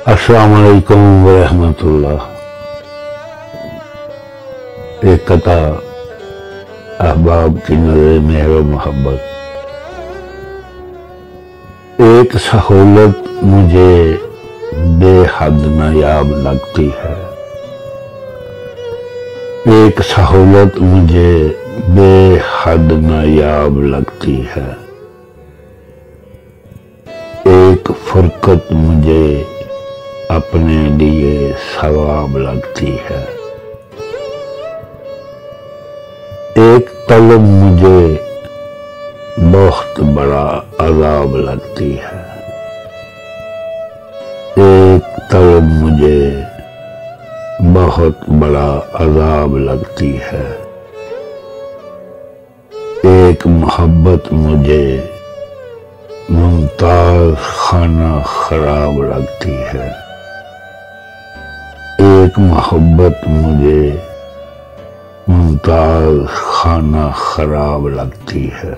अस्सलाम वालेकुम वरहमतुल्लाह। एक कथा अहबाब की नजर मेहर व मोहब्बत। एक सहूलत मुझे बेहद नायाब लगती है। एक सहूलत मुझे बेहद नायाब लगती है। एक फुरकत मुझे अपने लिए सवाब लगती है। एक तलब मुझे बहुत बड़ा अजाब लगती है। एक तलब मुझे बहुत बड़ा अजाब लगती है। एक मोहब्बत मुझे मुमताज खाना खराब लगती है। एक मोहब्बत मुझे मुमताज खाना खराब लगती है।